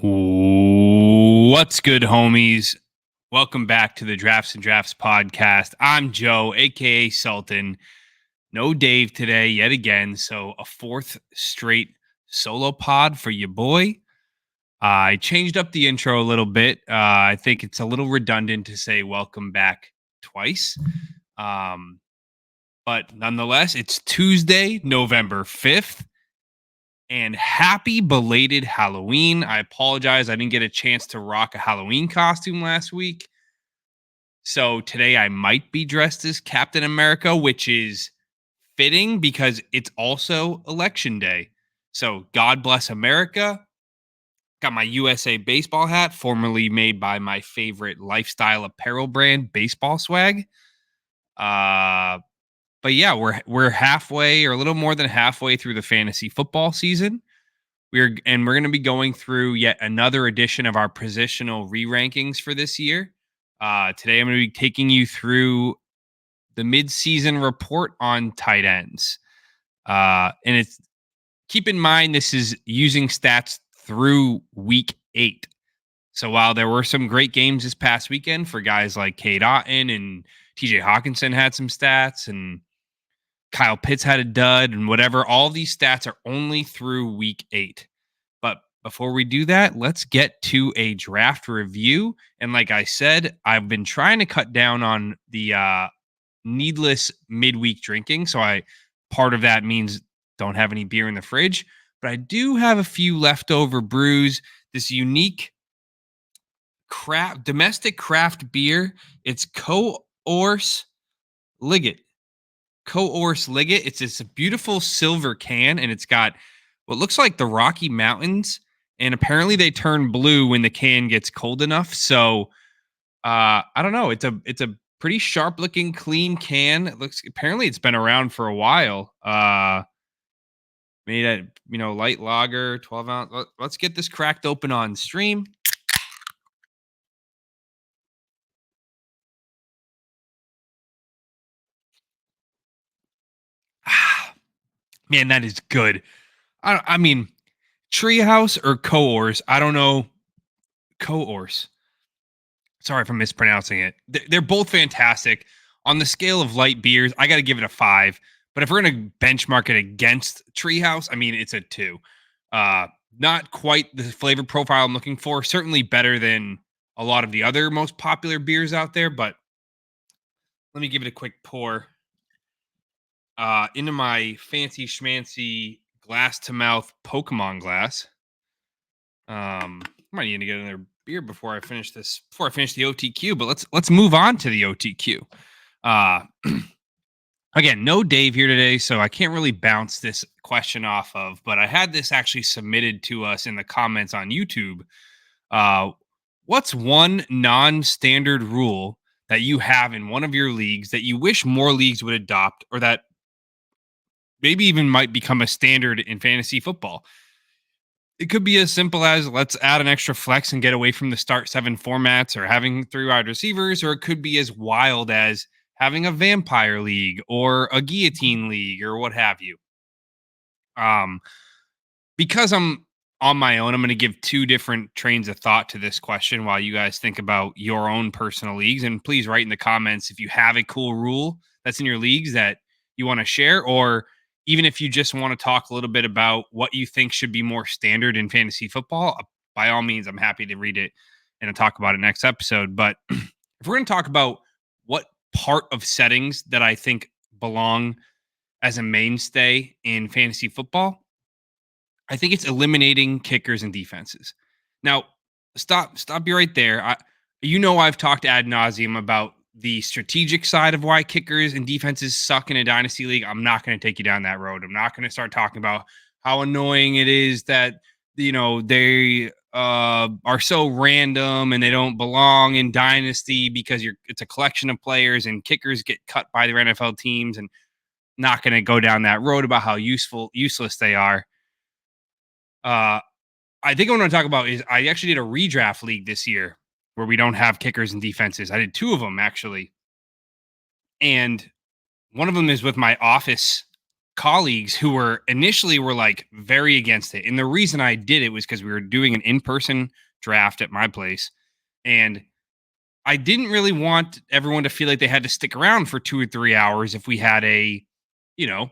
What's good, homies? Welcome back to the Drafts and Draughts podcast. I'm Joe, aka Sultan. No Dave today, yet again. So, a fourth straight solo pod for your boy. I changed up the intro a little bit. I think it's a little redundant to say welcome back twice. Um, but nonetheless, it's Tuesday, November 5th. And happy belated Halloween. I apologize. I didn't get a chance to rock a Halloween costume last week. So today I might be dressed as Captain America, which is fitting because it's also election day. So God bless America. Got my USA baseball hat, formerly made by my favorite lifestyle apparel brand, Baseball Swag. But yeah, we're halfway or a little more than halfway through the fantasy football season. We're going to be going through yet another edition of our positional re-rankings for this year. Today, I'm going to be taking you through the mid-season report on tight ends. And it's keep in mind this is using stats through week 8. So while there were some great games this past weekend for guys like Cade Otton and TJ Hawkinson had some stats and Kyle Pitts had a dud and whatever, all these stats are only through week 8. But before we do that, let's get to a draft review. And like I said, I've been trying to cut down on the needless midweek drinking. So part of that means don't have any beer in the fridge, but I do have a few leftover brews. This unique domestic craft beer. It's Coors Liggett. Coors Liggett. It's this beautiful silver can, and it's got what looks like the Rocky Mountains, and apparently they turn blue when the can gets cold enough. So I don't know. It's a pretty sharp looking, clean can. Apparently it's been around for a while. Made a light lager, 12 ounce. Let's get this cracked open on stream. Man, that is good. I mean, Treehouse or Coors. I don't know. Coors. Sorry if I'm mispronouncing it. They're both fantastic. On the scale of light beers, I got to give it a 5. But if we're going to benchmark it against Treehouse, I mean, it's a 2. Not quite the flavor profile I'm looking for. Certainly better than a lot of the other most popular beers out there. But let me give it a quick pour into my fancy schmancy glass to mouth Pokemon glass. I might need to get another beer before I finish the OTQ, but let's move on to the OTQ. Again, no Dave here today, so I can't really bounce this question off of, but I had this actually submitted to us in the comments on YouTube. What's one non-standard rule that you have in one of your leagues that you wish more leagues would adopt, or that maybe even might become a standard in fantasy football? It could be as simple as let's add an extra flex and get away from the start 7 formats or having 3 wide receivers, or it could be as wild as having a vampire league or a guillotine league or what have you. Because I'm on my own, I'm going to give 2 different trains of thought to this question while you guys think about your own personal leagues. And please write in the comments if you have a cool rule that's in your leagues that you want to share, or even if you just want to talk a little bit about what you think should be more standard in fantasy football. By all means, I'm happy to read it and talk about it next episode. But if we're going to talk about what part of settings that I think belong as a mainstay in fantasy football, I think it's eliminating kickers and defenses. Now, stop you right there. I've talked ad nauseum about the strategic side of why kickers and defenses suck in a dynasty league. I'm not going to take you down that road. I'm not going to start talking about how annoying it is that they are so random and they don't belong in dynasty because it's a collection of players and kickers get cut by their NFL teams, and not going to go down that road about how useless they are. I think what I'm going to talk about is I actually did a redraft league this year where we don't have kickers and defenses. I did 2 of them actually. And one of them is with my office colleagues who were like very against it. And the reason I did it was because we were doing an in-person draft at my place. And I didn't really want everyone to feel like they had to stick around for 2 or 3 hours if we had a, you know,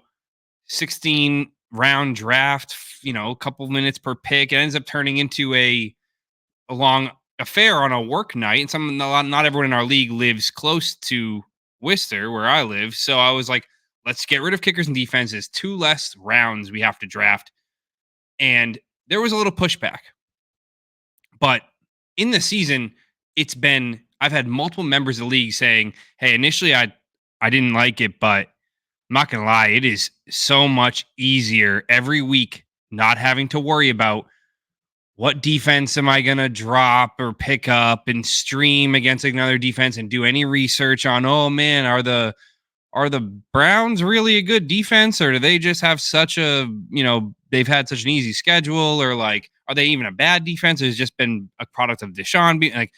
16 round draft, a couple minutes per pick. It ends up turning into a long affair on a work night. And not everyone in our league lives close to Worcester, where I live. So I was like, let's get rid of kickers and defenses. 2 less rounds we have to draft. And there was a little pushback. But in the season, I've had multiple members of the league saying, hey, initially I didn't like it, but I'm not gonna lie, it is so much easier every week not having to worry about what defense am I gonna drop or pick up and stream against another defense and do any research on, oh man, are the Browns really a good defense, or do they just have they've had such an easy schedule, or like, are they even a bad defense? It's just been a product of Deshaun being like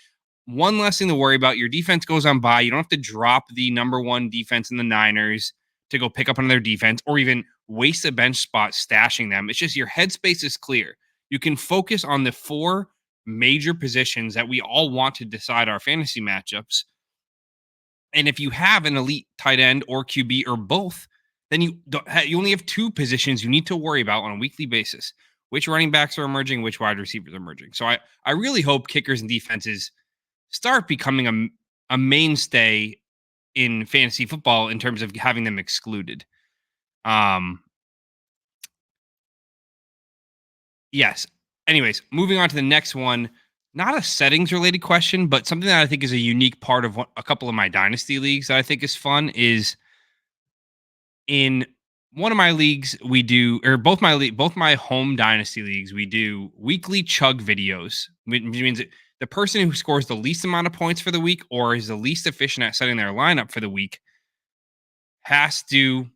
one less thing to worry about. Your defense goes on by. You don't have to drop the number one defense in the Niners to go pick up another defense or even waste a bench spot stashing them. It's just your headspace is clear. You can focus on the 4 major positions that we all want to decide our fantasy matchups. And if you have an elite tight end or QB or both, then you only have 2 positions you need to worry about on a weekly basis. Which running backs are emerging, which wide receivers are emerging. So I really hope kickers and defenses start becoming a mainstay in fantasy football in terms of having them excluded. Yes. Anyways, moving on to the next one. Not a settings related question, but something that I think is a unique part of a couple of my dynasty leagues that I think is fun is in one of my leagues we do, or both my home dynasty leagues, we do weekly chug videos, which means the person who scores the least amount of points for the week or is the least efficient at setting their lineup for the week has to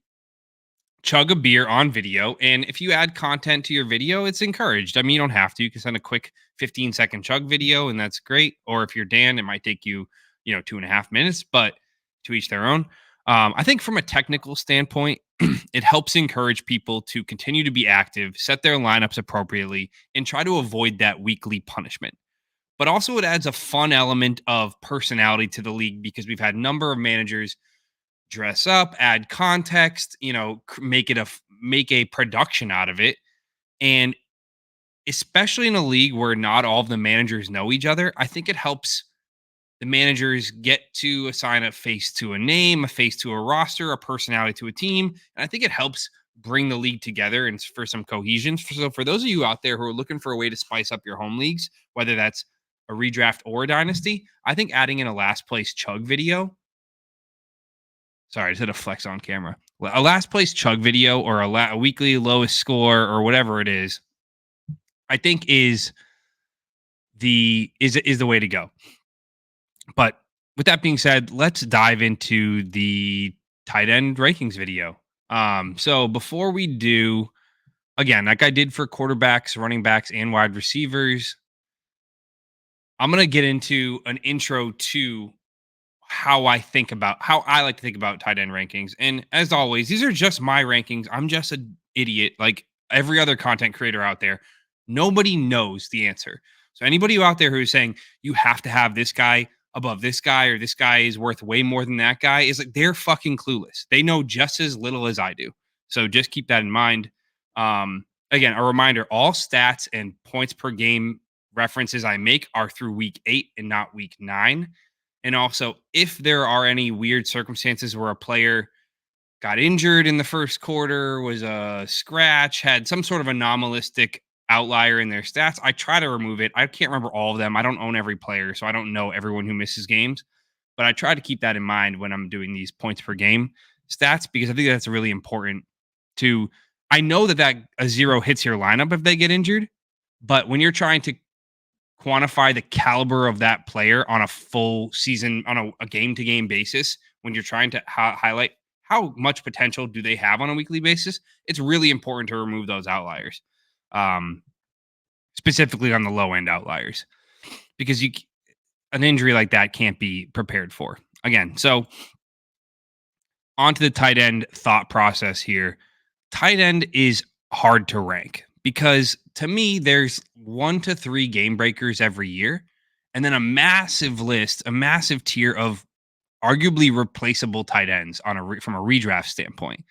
chug a beer on video. And if you add content to your video, it's encouraged. I mean, you don't have to. You can send a quick 15-second chug video, and that's great. Or if you're Dan, it might take you, 2.5 minutes, but to each their own. I think from a technical standpoint, it helps encourage people to continue to be active, set their lineups appropriately, and try to avoid that weekly punishment. But also, it adds a fun element of personality to the league because we've had a number of managers dress up, add context, make a production out of it. And especially in a league where not all of the managers know each other, I think it helps the managers get to assign a face to a name, a face to a roster, a personality to a team. And I think it helps bring the league together and for some cohesion. So for those of you out there who are looking for a way to spice up your home leagues, whether that's a redraft or a dynasty, I think adding in a last place chug video. Sorry, I just had a flex on camera. A last place chug video or a weekly lowest score or whatever it is, I think is the way to go. But with that being said, let's dive into the tight end rankings video. So before we do, again, like I did for quarterbacks, running backs, and wide receivers, I'm gonna get into an intro to how I like to think about tight end rankings. And as always, these are just my rankings. I'm just an idiot like every other content creator out there. Nobody knows the answer. So anybody out there who's saying you have to have this guy above this guy or this guy is worth way more than that guy is like they're fucking clueless. They know just as little as I do. So just keep that in mind. Again, a reminder, all stats and points per game references I make are through week 8 and not week 9. And also, if there are any weird circumstances where a player got injured in the first quarter, was a scratch, had some sort of anomalistic outlier in their stats, I try to remove it. I can't remember all of them. I don't own every player, so I don't know everyone who misses games. But I try to keep that in mind when I'm doing these points per game stats because I think that's really important to. I know that a 0 hits your lineup if they get injured, but when you're trying to quantify the caliber of that player on a full season, on a game-to-game basis, when you're trying to highlight how much potential do they have on a weekly basis, it's really important to remove those outliers, specifically on the low-end outliers, because an injury like that can't be prepared for. Again, so onto the tight end thought process here. tight end is hard to rank because to me, there's 1 to 3 game breakers every year, and then a massive list, a massive tier of arguably replaceable tight ends from a redraft standpoint.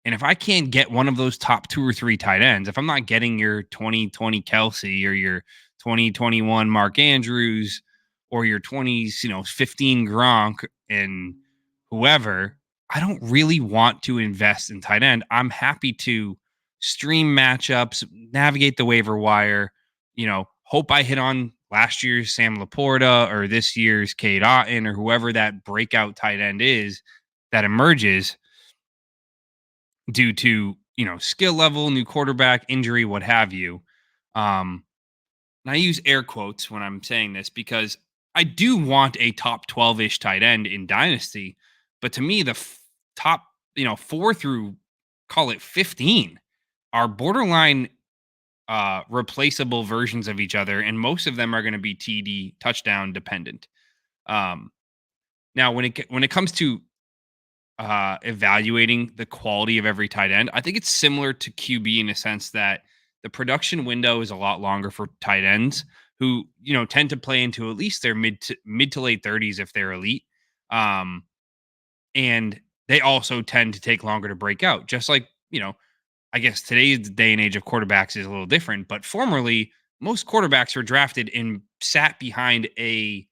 And if I can't get one of those top 2 or 3 tight ends, if I'm not getting your 2020 Kelsey or your 2021 Mark Andrews or your 20s, 15 Gronk and whoever, I don't really want to invest in tight end. I'm happy to stream matchups, navigate the waiver wire, hope I hit on last year's Sam Laporta or this year's Cade Otton or whoever that breakout tight end is that emerges due to skill level, new quarterback, injury, what have you. Um, and I use air quotes when I'm saying this because I do want a top 12-ish tight end in Dynasty, but to me, the top 4 through call it 15 are borderline replaceable versions of each other, and most of them are going to be TD touchdown dependent. Um, Now, when it comes to evaluating the quality of every tight end, I think it's similar to QB in a sense that the production window is a lot longer for tight ends who tend to play into at least their mid to late 30s if they're elite, um, and they also tend to take longer to break out. Just like I guess today's day and age of quarterbacks is a little different, but formerly most quarterbacks were drafted and sat behind a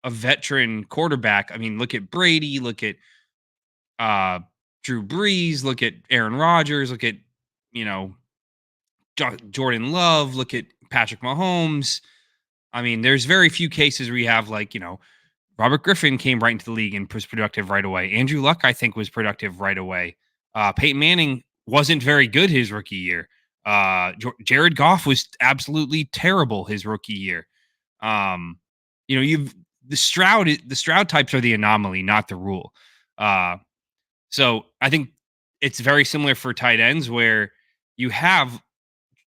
veteran quarterback. I mean, look at Brady, look at uh Drew Brees, look at Aaron Rodgers, look at you know Jordan Love, look at Patrick Mahomes. I mean, there's very few cases where you have like Robert Griffin came right into the league and was productive right away. Andrew Luck, I think, was productive right away. Peyton Manning wasn't very good his rookie year. Jared Goff was absolutely terrible his rookie year. You've the Stroud types are the anomaly, not the rule. Uh, so I think it's very similar for tight ends where you have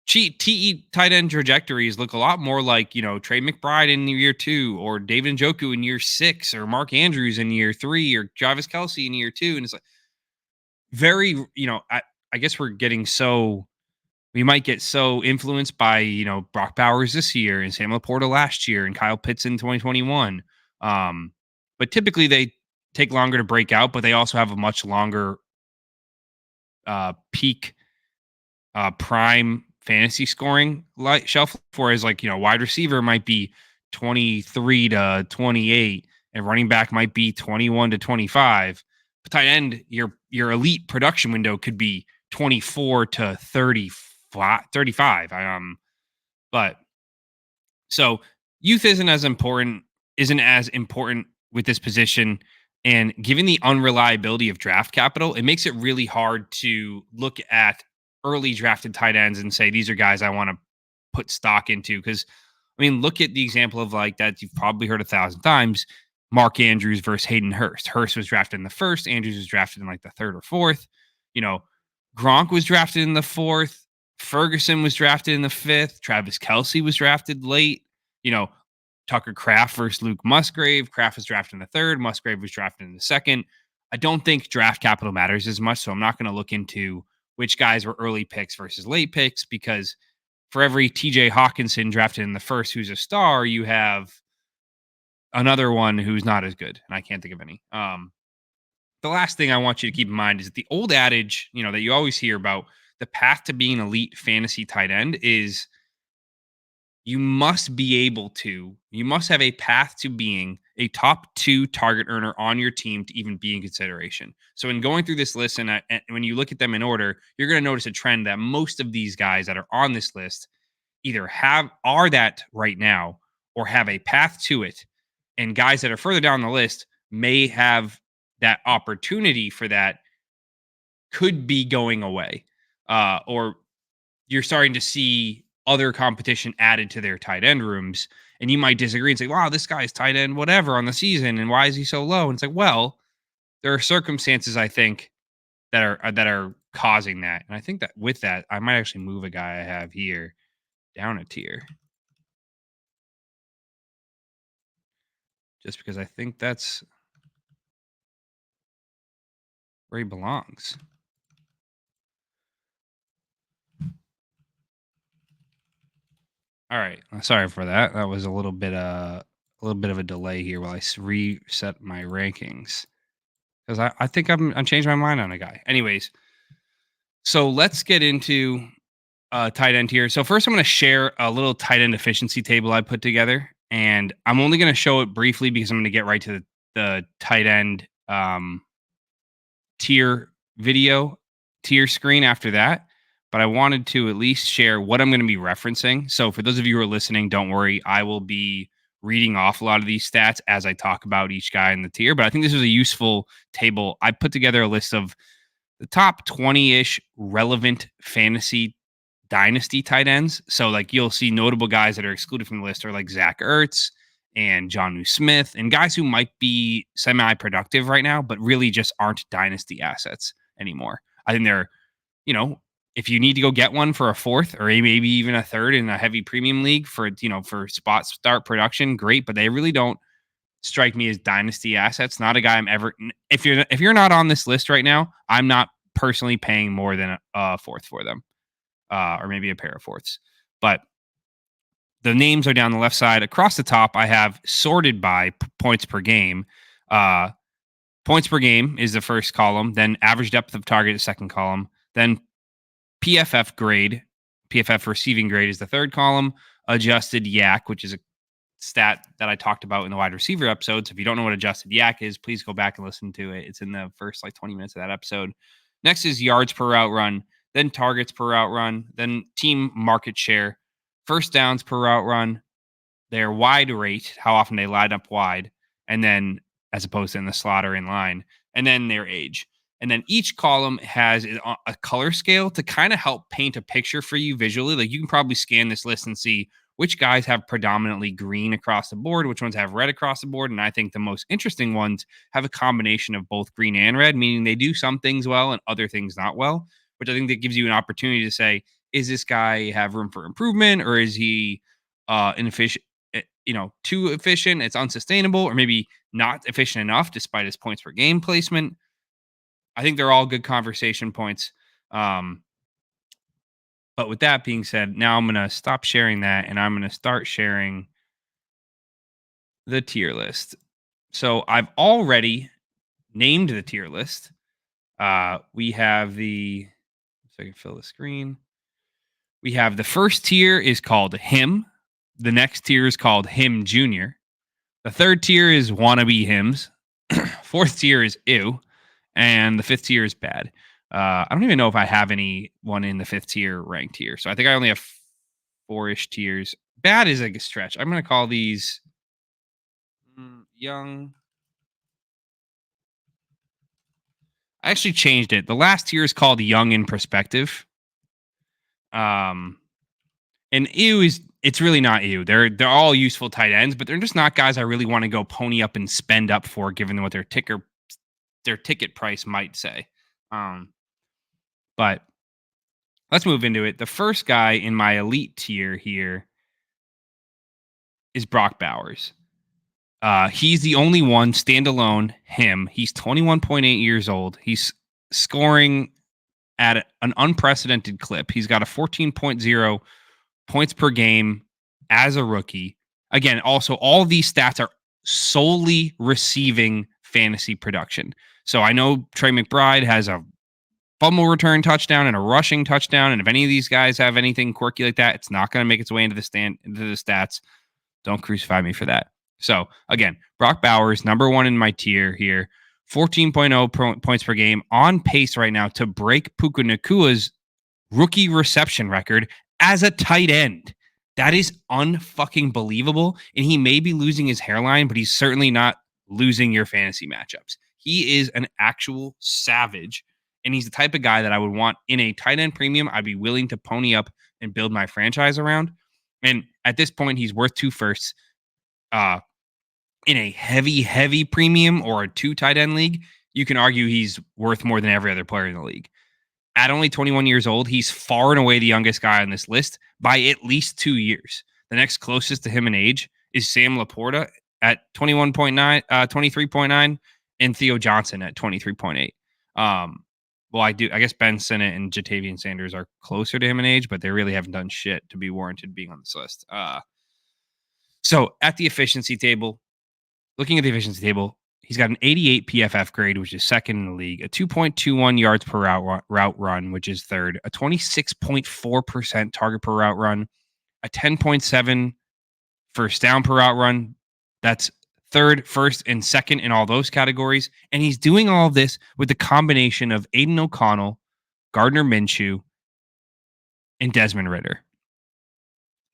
cheat TE tight end trajectories look a lot more like, Trey McBride in year 2 or David Njoku in year 6 or Mark Andrews in year 3 or Travis Kelsey in year 2. And it's like very, I guess we might get so influenced by, Brock Bowers this year and Sam Laporta last year and Kyle Pitts in 2021. But typically they take longer to break out, but they also have a much longer peak prime fantasy scoring shelf, whereas like wide receiver might be 23 to 28 and running back might be 21 to 25. But tight end, your elite production window could be 24 to 35. But so youth isn't as important with this position. And given the unreliability of draft capital, it makes it really hard to look at early drafted tight ends and say, these are guys I want to put stock into. Because, I mean, look at the example of like that you've probably heard 1,000 times Mark Andrews versus Hayden Hurst. Hurst was drafted in the first, Andrews was drafted in like the third or fourth. Gronk was drafted in the fourth. Ferguson was drafted in the fifth. Travis Kelsey was drafted late. You know, Tucker Kraft versus Luke Musgrave. Kraft was drafted in the third. Musgrave was drafted in the second. I don't think draft capital matters as much, so I'm not going to look into which guys were early picks versus late picks because for every TJ Hawkinson drafted in the first who's a star, you have another one who's not as good, and I can't think of any. The last thing I want you to keep in mind is that the old adage, that you always hear about the path to being an elite fantasy tight end is you must have a path to being a top 2 target earner on your team to even be in consideration. So in going through this list and when you look at them in order, you're going to notice a trend that most of these guys that are on this list either are that right now or have a path to it. And guys that are further down the list may have that opportunity for that could be going away. Or you're starting to see other competition added to their tight end rooms. And you might disagree and say, wow, this guy's tight end, whatever on the season. And why is he so low? And it's like, well, there are circumstances, I think, that are causing that. And I think that with that, I might actually move a guy I have here down a tier just because I think that's where he belongs. All right. Sorry for that. That was a little bit of a delay here while I reset my rankings because I think I changed my mind on a guy. Anyways, so let's get into tight end here. So first, I'm going to share a little tight end efficiency table I put together, and I'm only going to show it briefly because I'm going to get right to the tight end tier video tier screen after that. But I wanted to at least share what I'm going to be referencing. So for those of you who are listening, don't worry. I will be reading off a lot of these stats as I talk about each guy in the tier. But I think this is a useful table. I put together a list of the top 20-ish relevant fantasy dynasty tight ends. So like you'll see notable guys that are excluded from the list are like Zach Ertz and Jonnu Smith and guys who might be semi-productive right now, but really just aren't dynasty assets anymore. I think they're, if you need to go get one for a fourth or maybe even a third in a heavy premium league for spot start production, great, but they really don't strike me as dynasty assets. Not a guy I'm ever. If you're not on this list right now, I'm not personally paying more than a fourth for them, or maybe a pair of fourths. But the names are down the left side. Across the top, I have sorted by points per game. Points per game is the first column. Then average depth of target is second column. Then PFF grade, PFF receiving grade is the third column. Adjusted yak, which is a stat that I talked about in the wide receiver episode. So if you don't know what adjusted yak is, please go back and listen to it. It's in the first 20 minutes of that episode. Next is yards per route run, then targets per route run, then team market share, first downs per route run, their wide rate, how often they line up wide, and then as opposed to in the slot or in line, and then their age. And then each column has a color scale to kind of help paint a picture for you visually. Like you can probably scan this list and see which guys have predominantly green across the board, which ones have red across the board. And I think the most interesting ones have a combination of both green and red, meaning they do some things well and other things not well, which I think that gives you an opportunity to say, is this guy have room for improvement or is he inefficient? Too efficient, it's unsustainable, or maybe not efficient enough despite his points per game placement. I think they're all good conversation points. But with that being said, now I'm going to stop sharing that and I'm going to start sharing the tier list. So I've already named the tier list. We have so I can fill the screen. We have the first tier is called Him. The next tier is called Him Junior. The third tier is Wannabe Hymns. Fourth tier is Ew. And the fifth tier is Bad. I don't even know if I have anyone in the fifth tier ranked here. So I think I only have 4-ish tiers. Bad is like a stretch. I'm going to call these young. I actually changed it. The last tier is called Young in Perspective. And it's really not ew. They're all useful tight ends, but they're just not guys I really want to go pony up and spend up for, given what their ticket price might say. But let's move into it. The first guy in my elite tier here is Brock Bowers. He's the only one standalone. He's 21.8 years old. He's scoring at an unprecedented clip. He's got a 14.0 points per game as a rookie. Again, also all these stats are solely receiving fantasy production. So I know Trey McBride has a fumble return touchdown and a rushing touchdown. And if any of these guys have anything quirky like that, it's not going to make its way into the stats. Don't crucify me for that. So again, Brock Bowers, number one in my tier here, 14.0 points per game, on pace right now to break Puka Nakua's rookie reception record as a tight end. That is unfucking believable. And he may be losing his hairline, but he's certainly not losing your fantasy matchups. He is an actual savage. And he's the type of guy that I would want in a tight end premium. I'd be willing to pony up and build my franchise around. And at this point, he's worth 2 firsts. In a heavy premium or a 2 tight end league, you can argue he's worth more than every other player in the league. At only 21 years old, he's far and away the youngest guy on this list by at least 2 years. The next closest to him in age is Sam Laporta at 23.9, and Theo Johnson at 23.8. Well, I do. I guess Ben Sinnott and Jatavian Sanders are closer to him in age, but they really haven't done shit to be warranted being on this list. So at the efficiency table, looking at the efficiency table, he's got an 88 PFF grade, which is second in the league, a 2.21 yards per route run, which is third, a 26.4% target per route run, a 10.7 first down per route run. That's third, first, and second in all those categories. And he's doing all of this with the combination of Aiden O'Connell, Gardner Minshew, and Desmond Ritter.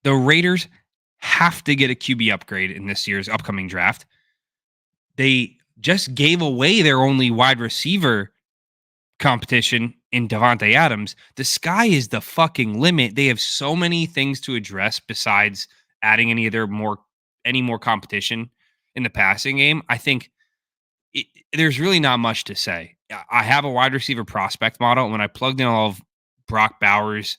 The Raiders have to get a QB upgrade in this year's upcoming draft. They just gave away their only wide receiver competition in Davante Adams. The sky is the fucking limit. They have so many things to address besides adding any more competition in the passing game. I think there's really not much to say. I have a wide receiver prospect model, and when I plugged in all of Brock Bowers'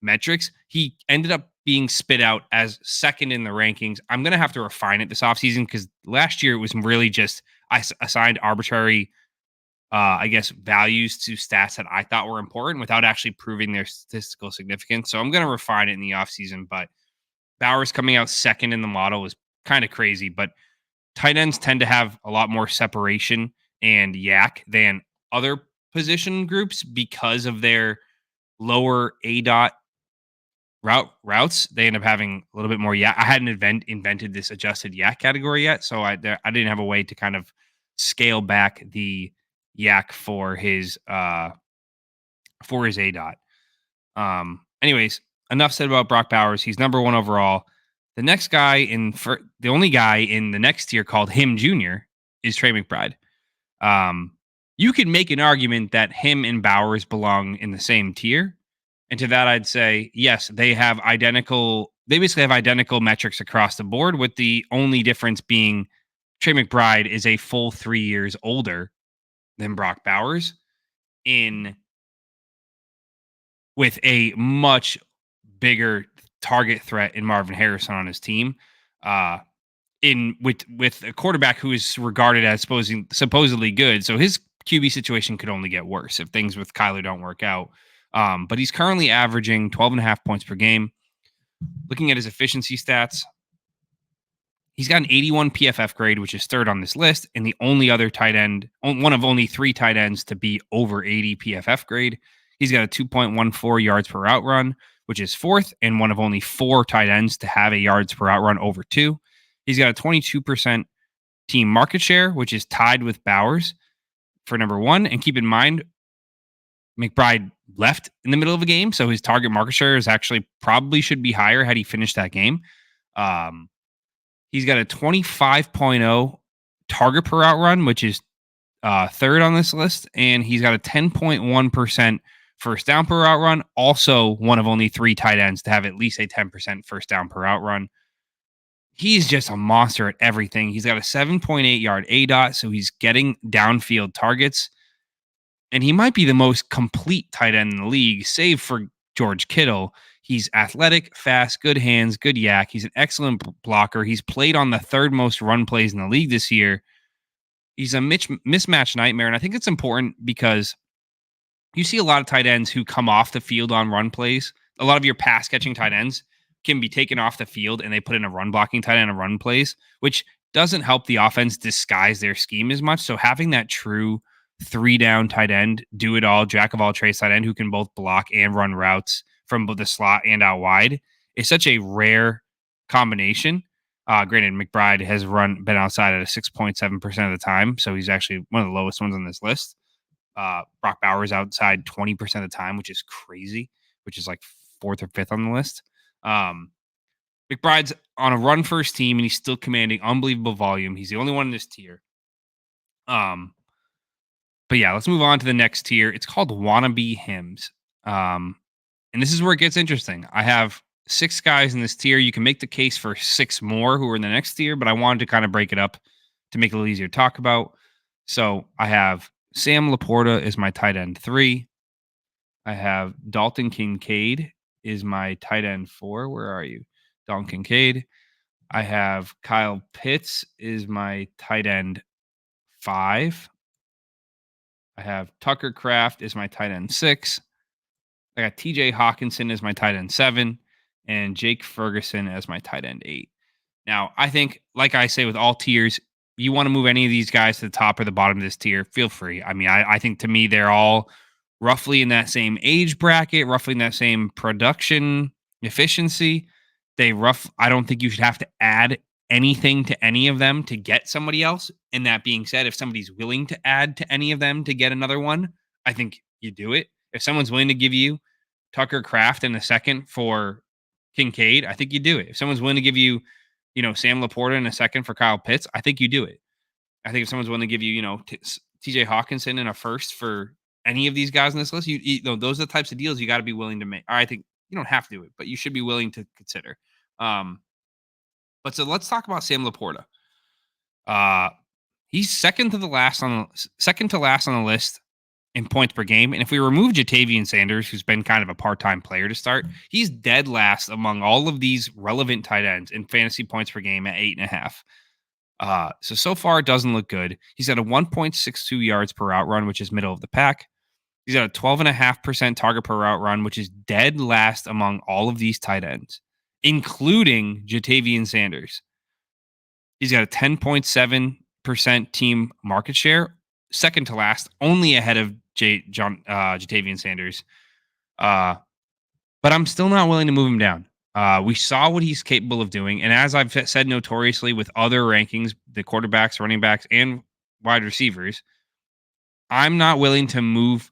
metrics, he ended up being spit out as second in the rankings. I'm going to have to refine it this offseason because last year it was really just I assigned arbitrary, I guess, values to stats that I thought were important without actually proving their statistical significance. So I'm going to refine it in the offseason. But Bowers coming out second in the model was kind of crazy. But tight ends tend to have a lot more separation and yak than other position groups because of their lower A dot routes. They end up having a little bit more yak. I hadn't invented this adjusted yak category yet, so I didn't have a way to kind of scale back the yak for his A dot. Anyways, enough said about Brock Bowers. He's number one overall. The next guy the only guy in the next tier called him Junior is Trey McBride. You could make an argument that him and Bowers belong in the same tier. And to that, I'd say, yes, they basically have identical metrics across the board, with the only difference being Trey McBride is a full 3 years older than Brock Bowers with a much bigger target threat in Marvin Harrison on his team. With a quarterback who is regarded as supposedly good. So his QB situation could only get worse if things with Kyler don't work out. But he's currently averaging 12.5 points per game. Looking at his efficiency stats, he's got an 81 PFF grade, which is third on this list, and the only other tight end, one of only 3 tight ends to be over 80 PFF grade. He's got a 2.14 yards per route run, which is fourth, and one of only 4 tight ends to have a yards per route run over 2. He's got a 22% team market share, which is tied with Bowers for number 1. And keep in mind, McBride left in the middle of a game, so his target market share is actually probably should be higher had he finished that game. He's got a 25.0 target per route run, which is third on this list, and he's got a 10.1% first down per route run, also one of only 3 tight ends to have at least a 10% first down per route run. He's just a monster at everything. He's got a 7.8 yard A dot, so he's getting downfield targets. And he might be the most complete tight end in the league, save for George Kittle. He's athletic, fast, good hands, good yak. He's an excellent blocker. He's played on the 3rd most run plays in the league this year. He's a mismatch nightmare. And I think it's important because you see a lot of tight ends who come off the field on run plays. A lot of your pass catching tight ends can be taken off the field and they put in a run blocking tight end and run plays, which doesn't help the offense disguise their scheme as much. So having that true 3 down tight end, do it all, jack of all trades tight end who can both block and run routes from both the slot and out wide is such a rare combination. Granted, McBride has been outside at a 6.7% of the time, so he's actually one of the lowest ones on this list. Brock Bowers outside 20% of the time, which is crazy, which is like 4th or 5th on the list. McBride's on a run first team and he's still commanding unbelievable volume. He's the only one in this tier. But yeah, let's move on to the next tier. It's called Wannabe Hymns. And this is where it gets interesting. I have 6 guys in this tier. You can make the case for 6 more who are in the next tier, but I wanted to kind of break it up to make it a little easier to talk about. So I have Sam Laporta is my tight end 3. I have Dalton Kincaid is my tight end 4. Where are you? Dalton Kincaid. I have Kyle Pitts is my tight end 5. I have Tucker Kraft as my tight end 6. I got TJ Hawkinson as my tight end 7 and Jake Ferguson as my tight end 8. Now, I think, like I say with all tiers, you want to move any of these guys to the top or the bottom of this tier, feel free. I mean, I think to me, they're all roughly in that same age bracket, roughly in that same production efficiency. I don't think you should have to add anything to any of them to get somebody else. And that being said, if somebody's willing to add to any of them to get another one, I think you do it. If someone's willing to give you Tucker Kraft in a second for Kincaid, I think you do it. If someone's willing to give you, Sam Laporta in a second for Kyle Pitts, I think you do it. I think if someone's willing to give you, TJ Hawkinson in a first for any of these guys on this list, those are the types of deals you got to be willing to make. I think you don't have to do it, but you should be willing to consider. But so let's talk about Sam Laporta. He's second to last on the list in points per game. And if we remove Jatavian Sanders, who's been kind of a part-time player to start, he's dead last among all of these relevant tight ends in fantasy points per game at 8.5. So far it doesn't look good. He's at a 1.62 yards per route run, which is middle of the pack. He's at a 12.5% target per route run, which is dead last among all of these tight ends, including Jatavian Sanders. He's got a 10.7% team market share, second to last, only ahead of Jatavian Sanders. But I'm still not willing to move him down. We saw what he's capable of doing. And as I've said notoriously with other rankings, the quarterbacks, running backs, and wide receivers, I'm not willing to move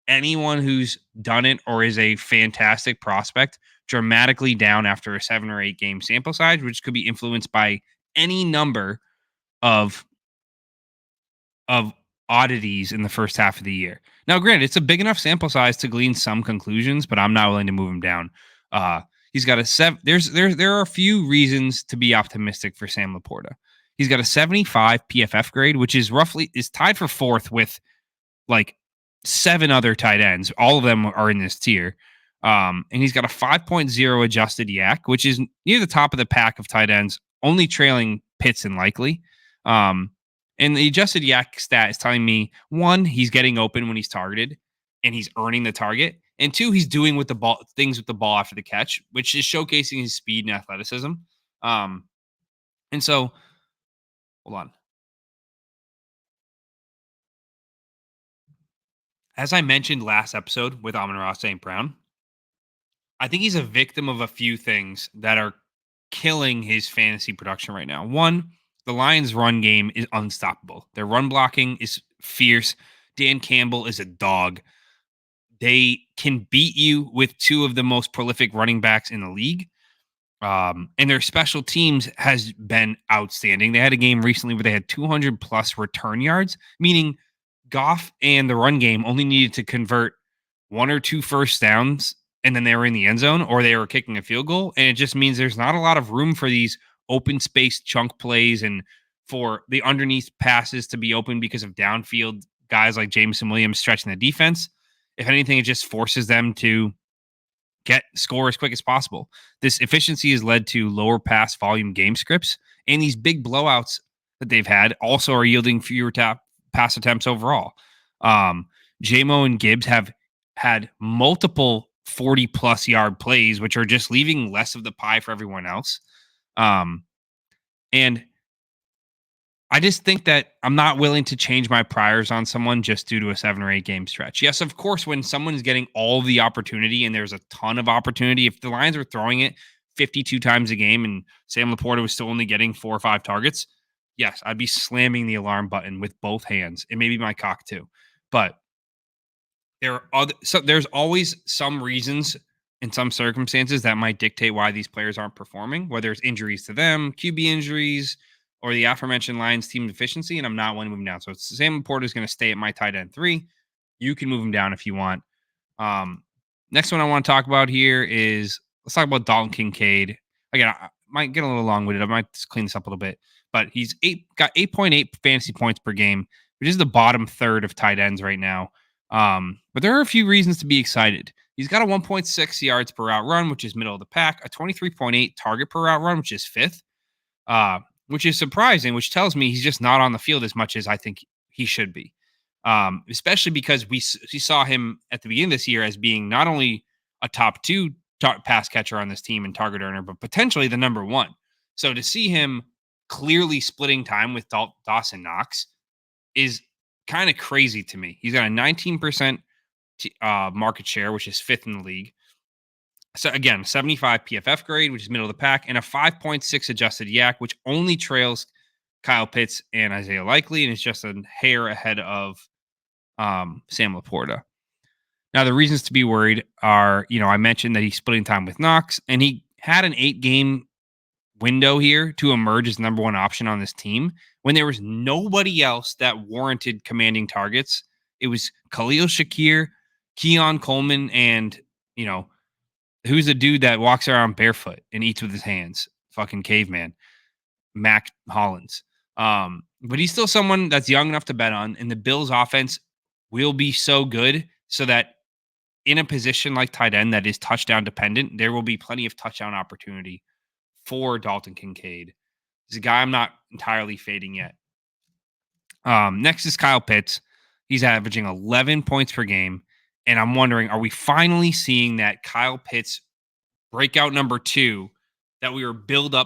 anyone who's done it or is a fantastic prospect dramatically down after a 7 or 8 game sample size, which could be influenced by any number of oddities in the first half of the year. Now, granted, it's a big enough sample size to glean some conclusions, but I'm not willing to move him down. He's got a 7. There are a few reasons to be optimistic for Sam Laporta. He's got a 75 PFF grade, which is tied for 4th with like 7 other tight ends. All of them are in this tier. And he's got a 5.0 adjusted yak, which is near the top of the pack of tight ends, only trailing Pitts and Likely. And the adjusted yak stat is telling me, 1, he's getting open when he's targeted and he's earning the target. And 2, he's doing things with the ball after the catch, which is showcasing his speed and athleticism. And so, hold on. As I mentioned last episode with Amon-Ra St. Brown, I think he's a victim of a few things that are killing his fantasy production right now. 1, the Lions' run game is unstoppable. Their run blocking is fierce. Dan Campbell is a dog. They can beat you with 2 of the most prolific running backs in the league. And their special teams has been outstanding. They had a game recently where they had 200 plus return yards, meaning Goff and the run game only needed to convert 1 or 2 first downs, and then they were in the end zone or they were kicking a field goal. And it just means there's not a lot of room for these open space chunk plays and for the underneath passes to be open because of downfield guys like Jameson Williams stretching the defense. If anything, it just forces them to score as quick as possible. This efficiency has led to lower pass volume game scripts, and these big blowouts that they've had also are yielding fewer pass attempts overall. JMO and Gibbs have had multiple 40-plus yard plays, which are just leaving less of the pie for everyone else. And I just think that I'm not willing to change my priors on someone just due to a 7 or 8 game stretch. Yes, of course, when someone's getting all the opportunity and there's a ton of opportunity, if the Lions are throwing it 52 times a game and Sam Laporta was still only getting 4 or 5 targets, yes, I'd be slamming the alarm button with both hands. It may be my cock too. But there's always some reasons in some circumstances that might dictate why these players aren't performing, whether it's injuries to them, QB injuries, or the aforementioned Lions team deficiency, and I'm not willing to move him down. So Sam Laporta is going to stay at my tight end 3. You can move him down if you want. Next one I want to talk about here is, let's talk about Dalton Kincaid. Again, I might get a little long-winded. I might just clean this up a little bit. But he's got 8.8 fantasy points per game, which is the bottom third of tight ends right now. But there are a few reasons to be excited. He's got a 1.6 yards per route run, which is middle of the pack, a 23.8 target per route run, which is 5th. Which is surprising, which tells me he's just not on the field as much as I think he should be. Especially because we saw him at the beginning of this year as being not only a top two pass catcher on this team and target earner, but potentially the number one. So to see him clearly splitting time with Dawson Knox is kind of crazy to me. He's got a 19% market share, which is fifth in the league. So again, 75 PFF grade, which is middle of the pack, and a 5.6 adjusted yak, which only trails Kyle Pitts and Isaiah Likely, and it's just a hair ahead of Sam Laporta. Now, the reasons to be worried are, I mentioned that he's splitting time with Knox, and he had an 8-game window here to emerge as number one option on this team when there was nobody else that warranted commanding targets. It was Khalil Shakir, Keon Coleman, and, who's the dude that walks around barefoot and eats with his hands? Fucking caveman. Mac Hollins. But he's still someone that's young enough to bet on, and the Bills offense will be so good so that in a position like tight end that is touchdown dependent, there will be plenty of touchdown opportunity for Dalton Kincaid. He's a guy I'm not entirely fading yet. Next is Kyle Pitts. He's averaging 11 points per game. And I'm wondering, are we finally seeing that Kyle Pitts breakout number 2 that we were build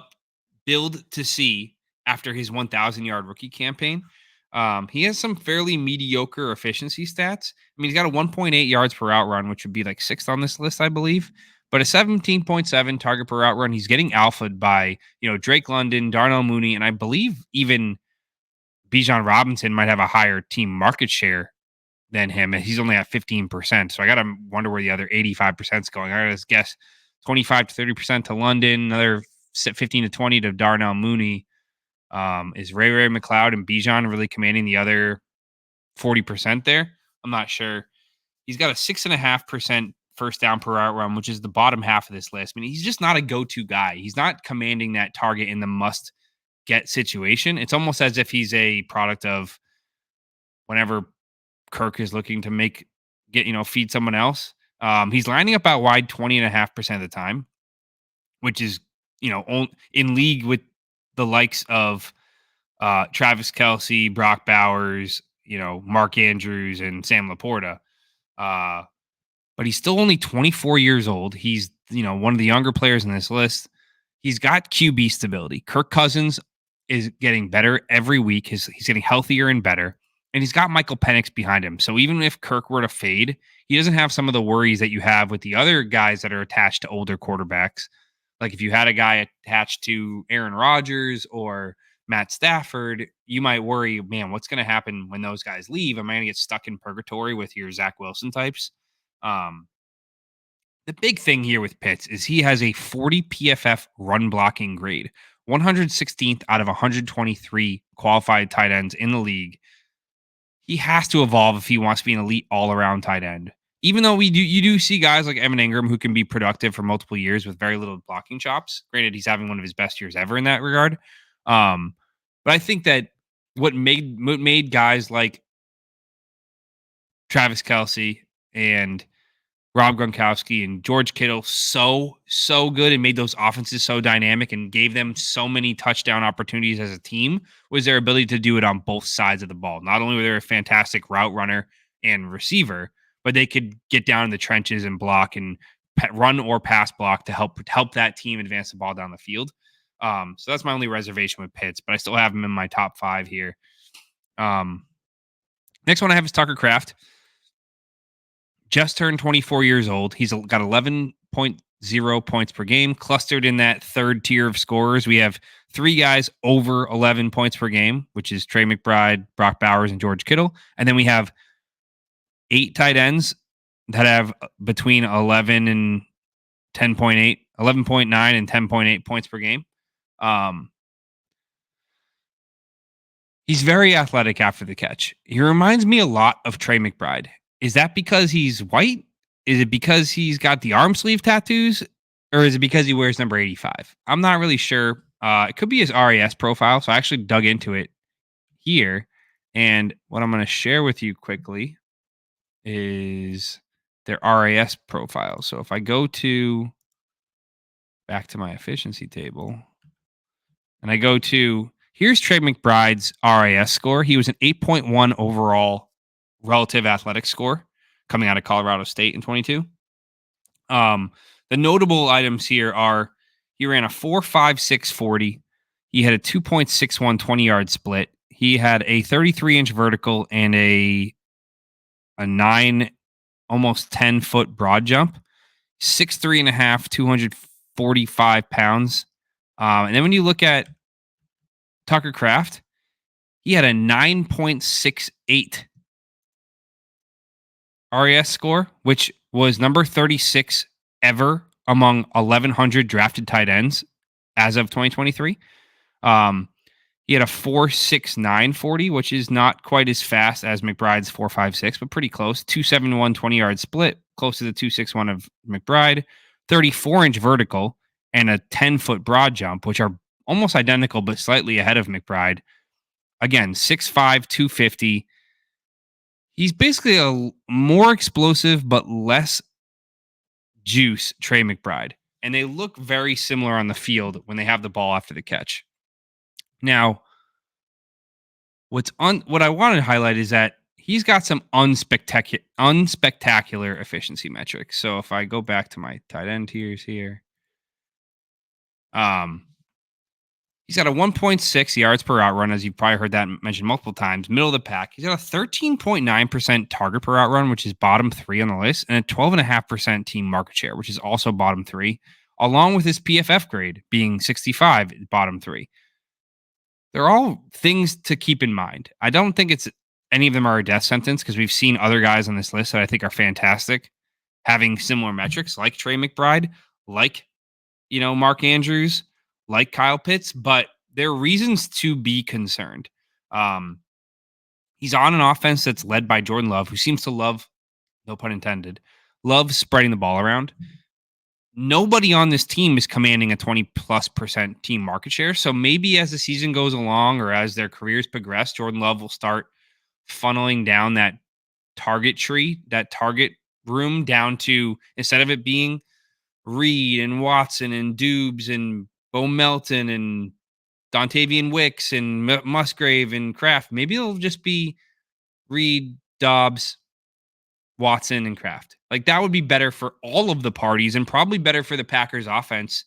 to see after his 1,000-yard rookie campaign? He has some fairly mediocre efficiency stats. I mean, he's got a 1.8 yards per route run, which would be like 6th on this list, I believe. But a 17.7 target per route run. He's getting alphaed by, Drake London, Darnell Mooney, and I believe even Bijan Robinson might have a higher team market share than him. And he's only at 15%. So I got to wonder where the other 85% is going. I got to guess 25 to 30% to London, another 15 to 20 to Darnell Mooney. Is Ray McLeod and Bijan really commanding the other 40% there? I'm not sure. He's got a 6.5% first down per route run, which is the bottom half of this list. I mean, he's just not a go-to guy. He's not commanding that target in the must-get situation. It's almost as if he's a product of whenever Kirk is looking to feed someone else. He's lining up out wide 20.5% of the time, which is, in league with the likes of Travis Kelce, Brock Bowers, Mark Andrews, and Sam Laporta. But he's still only 24 years old. He's, one of the younger players in this list. He's got QB stability. Kirk Cousins is getting better every week. He's getting healthier and better. And he's got Michael Penix behind him. So even if Kirk were to fade, he doesn't have some of the worries that you have with the other guys that are attached to older quarterbacks. Like if you had a guy attached to Aaron Rodgers or Matt Stafford, you might worry, man, what's going to happen when those guys leave? Am I going to get stuck in purgatory with your Zach Wilson types? The big thing here with Pitts is he has a 40 PFF run blocking grade, 116th out of 123 qualified tight ends in the league. He has to evolve if he wants to be an elite all-around tight end. Even though you do see guys like Evan Ingram who can be productive for multiple years with very little blocking chops. Granted, he's having one of his best years ever in that regard. But I think that what made guys like Travis Kelce and Rob Gronkowski and George Kittle so good and made those offenses so dynamic and gave them so many touchdown opportunities as a team was their ability to do it on both sides of the ball. Not only were they a fantastic route runner and receiver, but they could get down in the trenches and block and run or pass block to help that team advance the ball down the field. So that's my only reservation with Pitts, but I still have him in my top 5 here. Next one I have is Tucker Kraft. Just turned 24 years old. He's got 11.0 points per game, clustered in that third tier of scorers. We have 3 guys over 11 points per game, which is Trey McBride, Brock Bowers, and George Kittle. And then we have 8 tight ends that have between 11 and 10.8, 11.9 and 10.8 points per game. He's very athletic after the catch. He reminds me a lot of Trey McBride. Is that because he's white? Is it because he's got the arm sleeve tattoos? Or is it because he wears number 85? I'm not really sure. It could be his RAS profile. So I actually dug into it here. And what I'm going to share with you quickly is their RAS profile. So if I go back to my efficiency table and I go to, here's Trey McBride's RAS score. He was an 8.1 overall relative athletic score coming out of Colorado State in 22. The notable items here are he ran a 4.56 40. He had a 2.61 20-yard split. He had a 33-inch vertical and a 9, almost 10-foot broad jump. 6'3" and a half, 245 pounds. And then when you look at Tucker Kraft, he had a 9.68 RAS score, which was number 36 ever among 1,100 drafted tight ends as of 2023. He had a 4.69 40, which is not quite as fast as McBride's 4.56, but pretty close. 2.71 20-yard split, close to the 2.61 of McBride. 34-inch vertical and a 10-foot broad jump, which are almost identical but slightly ahead of McBride. Again, 6'5", 250. He's basically a more explosive but less juice Trey McBride. And they look very similar on the field when they have the ball after the catch. Now, what I wanted to highlight is that he's got some unspectacular efficiency metrics. So if I go back to my tight end tiers here, he's got a 1.6 yards per route run, as you've probably heard that mentioned multiple times, middle of the pack. He's got a 13.9% target per route run, which is bottom 3 on the list, and a 12.5% team market share, which is also bottom 3, along with his PFF grade being 65, bottom 3. They're all things to keep in mind. I don't think any of them are a death sentence because we've seen other guys on this list that I think are fantastic, having similar metrics like Trey McBride, like, Mark Andrews, like Kyle Pitts, but there are reasons to be concerned. He's on an offense that's led by Jordan Love, who seems to love, no pun intended, loves spreading the ball around. Nobody on this team is commanding a 20+% team market share. So maybe as the season goes along or as their careers progress, Jordan Love will start funneling down that target tree, that target room down to, instead of it being Reed and Watson and Dubes and Bo Melton and Dontavian Wicks and Musgrave and Kraft, maybe it'll just be Reed, Dobbs, Watson, and Kraft. Like, that would be better for all of the parties and probably better for the Packers offense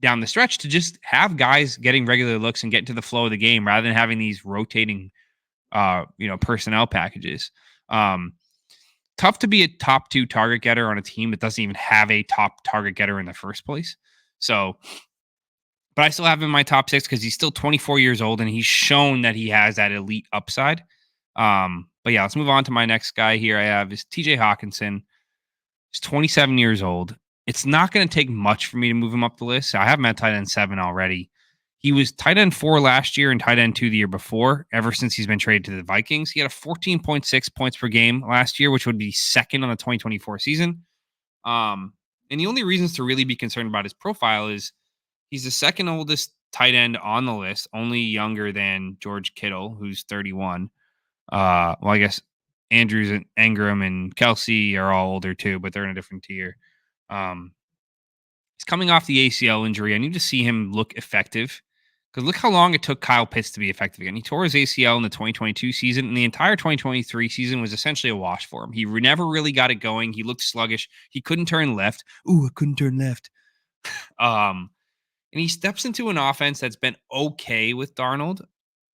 down the stretch to just have guys getting regular looks and get to the flow of the game rather than having these rotating, personnel packages. Tough to be a top 2 target getter on a team that doesn't even have a top target getter in the first place. So, but I still have him in my top 6 because he's still 24 years old and he's shown that he has that elite upside. But yeah, let's move on to my next guy here. I have is TJ Hawkinson. He's 27 years old. It's not going to take much for me to move him up the list. I have him at tight end 7 already. He was tight end 4 last year and tight end 2 the year before, ever since he's been traded to the Vikings. He had a 14.6 points per game last year, which would be second on the 2024 season. And the only reasons to really be concerned about his profile is he's the second oldest tight end on the list, only younger than George Kittle, who's 31. I guess Andrews and Engram and Kelsey are all older too, but they're in a different tier. He's coming off the ACL injury. I need to see him look effective because look how long it took Kyle Pitts to be effective again. He tore his ACL in the 2022 season, and the entire 2023 season was essentially a wash for him. He never really got it going. He looked sluggish. He couldn't turn left. Ooh, I couldn't turn left. And he steps into an offense that's been okay with Darnold.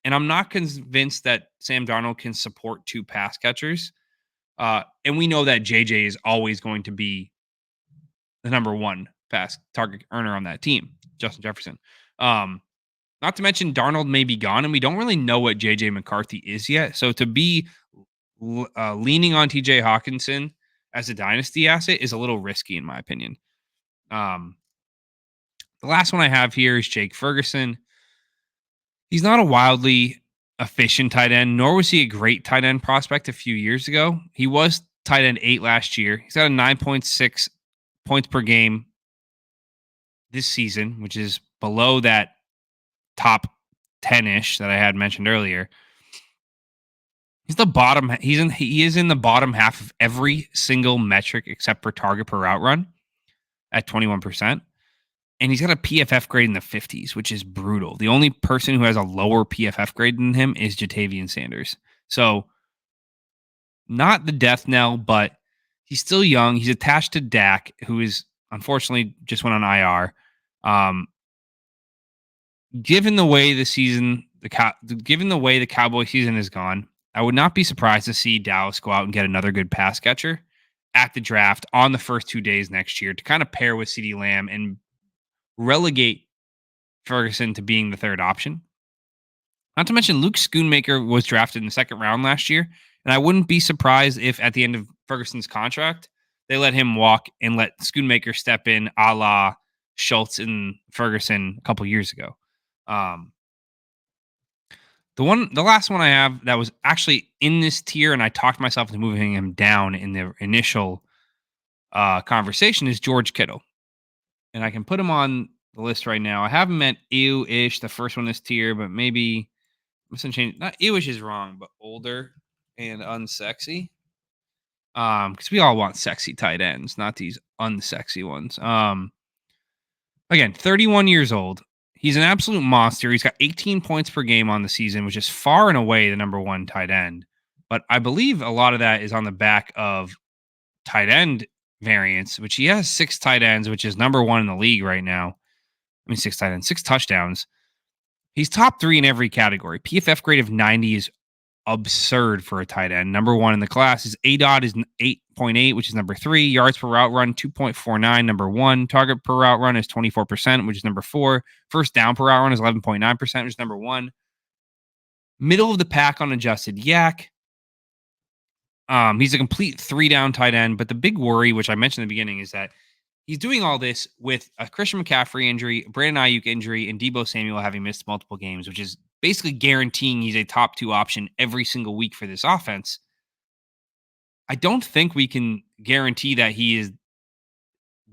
And I'm not convinced that Sam Darnold can support 2 pass catchers. And we know that JJ is always going to be the number 1 pass target earner on that team, Justin Jefferson. Not to mention Darnold may be gone, and we don't really know what JJ McCarthy is yet. So to be leaning on TJ Hawkinson as a dynasty asset is a little risky, in my opinion. The last one I have here is Jake Ferguson. He's not a wildly efficient tight end, nor was he a great tight end prospect a few years ago. He was tight end 8 last year. He's got a 9.6 points per game this season, which is below that top 10-ish that I had mentioned earlier. He's the bottom. He is in the bottom half of every single metric except for target per route run at 21%. And he's got a PFF grade in the 50s, which is brutal. The only person who has a lower PFF grade than him is Jatavian Sanders. So not the death knell, but he's still young. He's attached to Dak, who is unfortunately just went on IR. Given the way the season, given the way the Cowboy season has gone, I would not be surprised to see Dallas go out and get another good pass catcher at the draft on the first 2 days next year to kind of pair with CeeDee Lamb and relegate Ferguson to being the third option. Not to mention, Luke Schoonmaker was drafted in the second round last year, and I wouldn't be surprised if at the end of Ferguson's contract, they let him walk and let Schoonmaker step in a la Schultz and Ferguson a couple years ago. Um, the last one I have that was actually in this tier, and I talked myself into moving him down in the initial conversation, is George Kittle. And I can put him on the list right now. I have him at ew-ish, the first one in this tier, but maybe I'm just gonna change. Not ewish is wrong, but older and unsexy. Because we all want sexy tight ends, not these unsexy ones. Again, 31 years old. He's an absolute monster. He's got 18 points per game on the season, which is far and away the number one tight end. But I believe a lot of that is on the back of tight end variance, which he has 6 tight ends, which is number one in the league right now. I mean, 6 tight ends, 6 touchdowns. He's top 3 in every category. PFF grade of 90 is absurd for a tight end. Number one in the class. His ADOT is 8.8, which is number 3. Yards per route run, 2.49, number 1. Target per route run is 24%, which is number 4. First down per route run is 11.9%, which is number 1. Middle of the pack on adjusted yak. He's a complete 3-down tight end, but the big worry, which I mentioned in the beginning, is that he's doing all this with a Christian McCaffrey injury, Brandon Ayuk injury, and Deebo Samuel having missed multiple games, which is basically guaranteeing he's a top 2 option every single week for this offense. I don't think we can guarantee that he is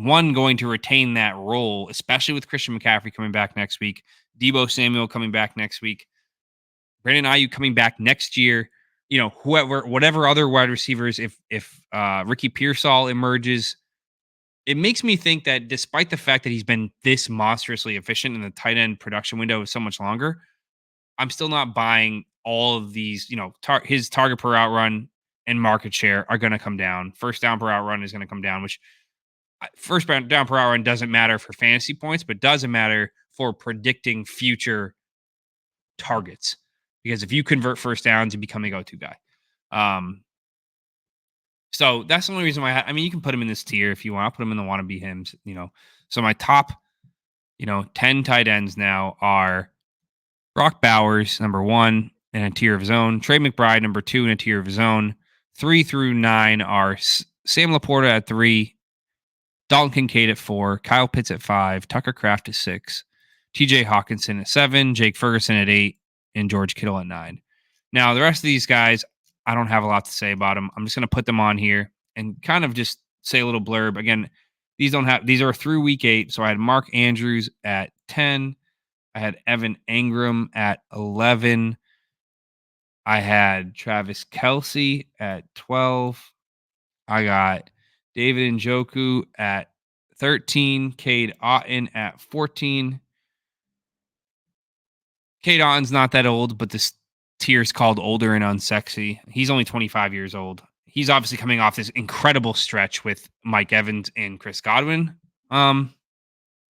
going to retain that role, especially with Christian McCaffrey coming back next week, Deebo Samuel coming back next week, Brandon Ayuk coming back next year. Whatever other wide receivers, if Ricky Pearsall emerges, it makes me think that despite the fact that he's been this monstrously efficient and the tight end production window is so much longer, I'm still not buying all of these. His target per route run and market share are going to come down. First down per route run is going to come down, which first down per route run doesn't matter for fantasy points, but doesn't matter for predicting future targets. Because if you convert first downs, you become a go-to guy. So that's the only reason why you can put him in this tier if you want. I'll put him in the Wannabe hymns, So my top, 10 tight ends now are Brock Bowers, number 1, in a tier of his own. Trey McBride, number 2, in a tier of his own. 3 through 9 are Sam Laporta at 3, Dalton Kincaid at 4, Kyle Pitts at 5, Tucker Kraft at 6, TJ Hawkinson at 7, Jake Ferguson at 8, and George Kittle at 9. Now, the rest of these guys, I don't have a lot to say about them. I'm just going to put them on here and kind of just say a little blurb. Again, these are through week 8. So I had Mark Andrews at 10. I had Evan Engram at 11. I had Travis Kelce at 12. I got David Njoku at 13. Cade Otton at 14. Cade Otton's not that old, but this tier is called older and unsexy. He's only 25 years old. He's obviously coming off this incredible stretch with Mike Evans and Chris Godwin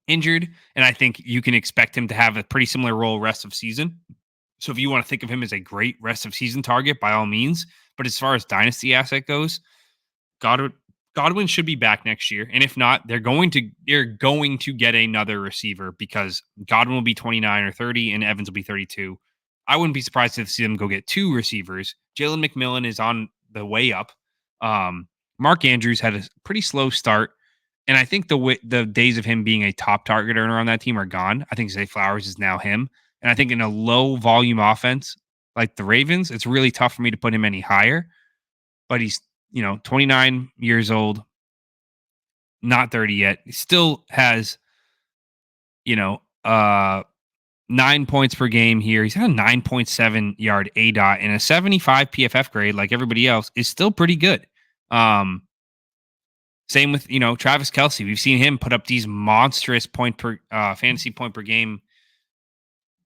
injured. And I think you can expect him to have a pretty similar role rest of season. So if you want to think of him as a great rest of season target, by all means. But as far as dynasty asset goes, Godwin should be back next year. And if not, they're going to get another receiver because Godwin will be 29 or 30 and Evans will be 32. I wouldn't be surprised to see them go get 2 receivers. Jalen McMillan is on the way up. Mark Andrews had a pretty slow start. And I think the days of him being a top target earner on that team are gone. I think Zay Flowers is now him. And I think in a low volume offense like the Ravens, it's really tough for me to put him any higher. But he's 29 years old, not 30 yet. He still has, 9 points per game here. He's got a 9.7 yard ADOT and a 75 PFF grade, like everybody else, is still pretty good. Same with, Travis Kelce. We've seen him put up these monstrous fantasy point per game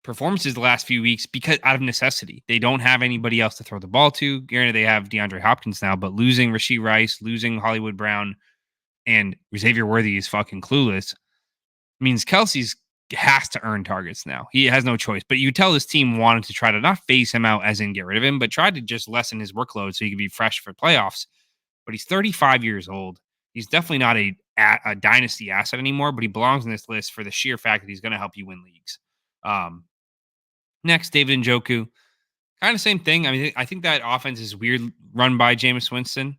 performances the last few weeks because out of necessity. They don't have anybody else to throw the ball to. Granted, they have DeAndre Hopkins now, but losing Rashee Rice, losing Hollywood Brown, and Xavier Worthy is fucking clueless means Kelsey's has to earn targets now. He has no choice. But you tell this team wanted to try to not phase him out as in get rid of him, but try to just lessen his workload so he could be fresh for playoffs. But he's 35 years old. He's definitely not a dynasty asset anymore, but he belongs in this list for the sheer fact that he's going to help you win leagues. Next, David Njoku. Kind of same thing. I mean, I think that offense is weird run by Jameis Winston,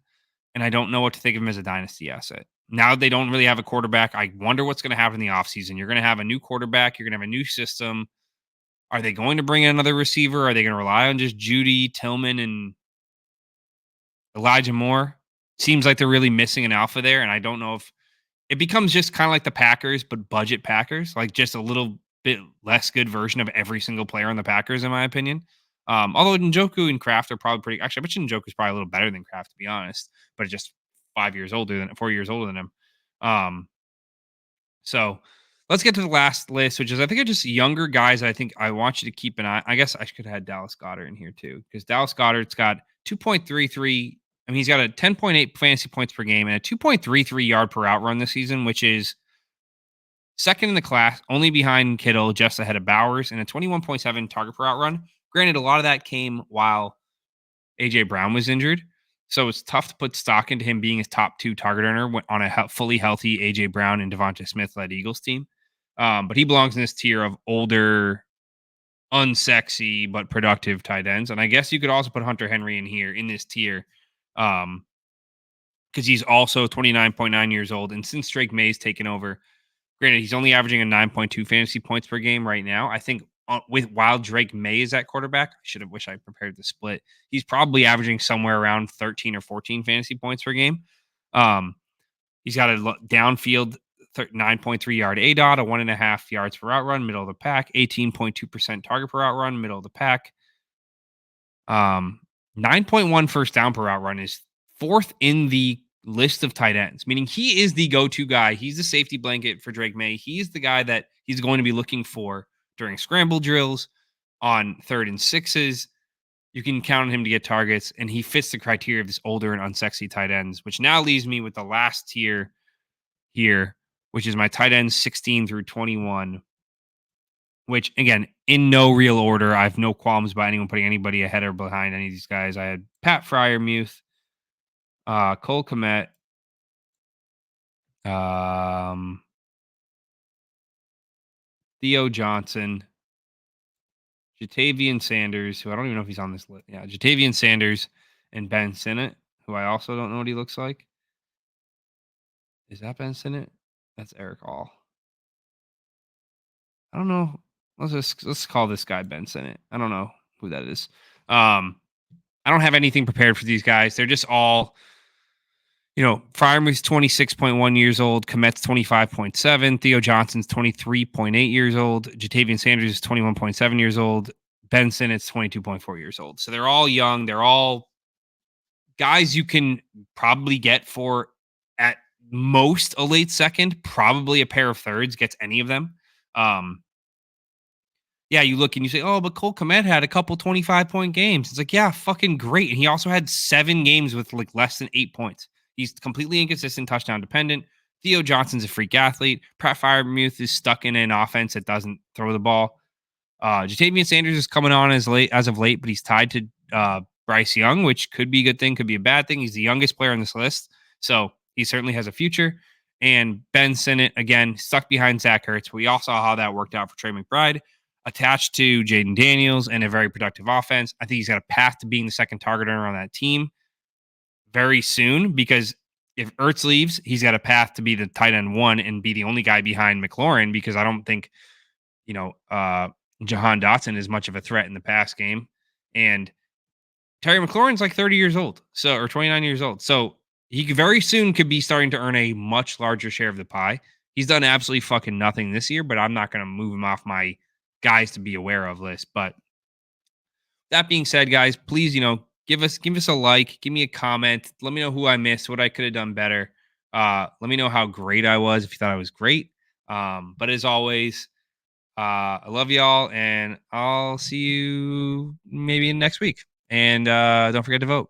and I don't know what to think of him as a dynasty asset. Now they don't really have a quarterback. I wonder what's going to happen in the offseason. You're going to have a new quarterback. You're going to have a new system. Are they going to bring in another receiver? Are they going to rely on just Judy, Tillman, and Elijah Moore? Seems like they're really missing an alpha there, and I don't know if it becomes just kind of like the Packers, but budget Packers, like just a little bit less good version of every single player on the Packers, in my opinion. Although Njoku and Kraft are probably pretty. Actually, I bet Njoku is probably a little better than Kraft, to be honest, but just 4 years older than him. So let's get to the last list, which is I think are just younger guys. I think I want you to keep an eye. I guess I could have had Dallas Goedert in here too, because Dallas Goedert's got 2.33. I mean, he's got a 10.8 fantasy points per game and a 2.33 yard per out run this season, which is second in the class, only behind Kittle, just ahead of Bowers, and a 21.7 target per out run. Granted, a lot of that came while AJ Brown was injured. So it's tough to put stock into him being his top 2 target earner on a fully healthy AJ Brown and Devonta Smith-led Eagles team. But he belongs in this tier of older, unsexy, but productive tight ends. And I guess you could also put Hunter Henry in here in this tier because he's also 29.9 years old. And since Drake May's taken over, granted, he's only averaging a 9.2 fantasy points per game right now. I think while Drake May is at quarterback, I should have wished I prepared the split. He's probably averaging somewhere around 13 or 14 fantasy points per game. He's got a downfield 9.3 yard ADOT, a 1.5 yards per out run, middle of the pack, 18.2% target per out run, middle of the pack. 9.1 first down per out run is 4th in the list of tight ends, meaning he is the go-to guy. He's the safety blanket for Drake May. He's the guy that he's going to be looking for during scramble drills on 3rd and 6s. You can count on him to get targets, and he fits the criteria of this older and unsexy tight ends, which now leaves me with the last tier here, which is my tight ends 16 through 21, which, again, in no real order. I have no qualms about anyone putting anybody ahead or behind any of these guys. I had Pat Freiermuth, Cole Kmet, Theo Johnson, Jatavian Sanders, who I don't even know if he's on this list. Yeah, Jatavian Sanders and Ben Sinnott, who I also don't know what he looks like. Is that Ben Sinnott? That's Eric All. I don't know. Let's call this guy Ben Sinnott. I don't know who that is. I don't have anything prepared for these guys. They're just all, Freiermuth's 26.1 years old. Komet's 25.7. Theo Johnson's 23.8 years old. Jatavian Sanders is 21.7 years old. Ben Sinnott's 22.4 years old. So they're all young. They're all guys you can probably get for at most a late second, probably a pair of thirds gets any of them. Yeah, you look and you say, oh, but Cole Kmet had a couple 25-point games. It's like, yeah, fucking great. And he also had 7 games with like less than 8 points. He's completely inconsistent, touchdown dependent. Theo Johnson's a freak athlete. Pat Freiermuth is stuck in an offense that doesn't throw the ball. Jatavian Sanders is coming on as of late, but he's tied to Bryce Young, which could be a good thing, could be a bad thing. He's the youngest player on this list, so he certainly has a future. And Ben Sinnott, again, stuck behind Zach Ertz. We all saw how that worked out for Trey McBride, attached to Jaden Daniels and a very productive offense. I think he's got a path to being the second target earner on that team very soon, because if Ertz leaves, he's got a path to be the tight end 1 and be the only guy behind McLaurin, because I don't think, Jahan Dotson is much of a threat in the pass game. And Terry McLaurin's like 30 years old, or 29 years old. So he very soon could be starting to earn a much larger share of the pie. He's done absolutely fucking nothing this year, but I'm not going to move him off my guys to be aware of list. But that being said, guys, please, give us a like, give me a comment. Let me know who I missed, what I could have done better. Let me know how great I was, if you thought I was great. But as always, I love y'all, and I'll see you maybe next week. And don't forget to vote.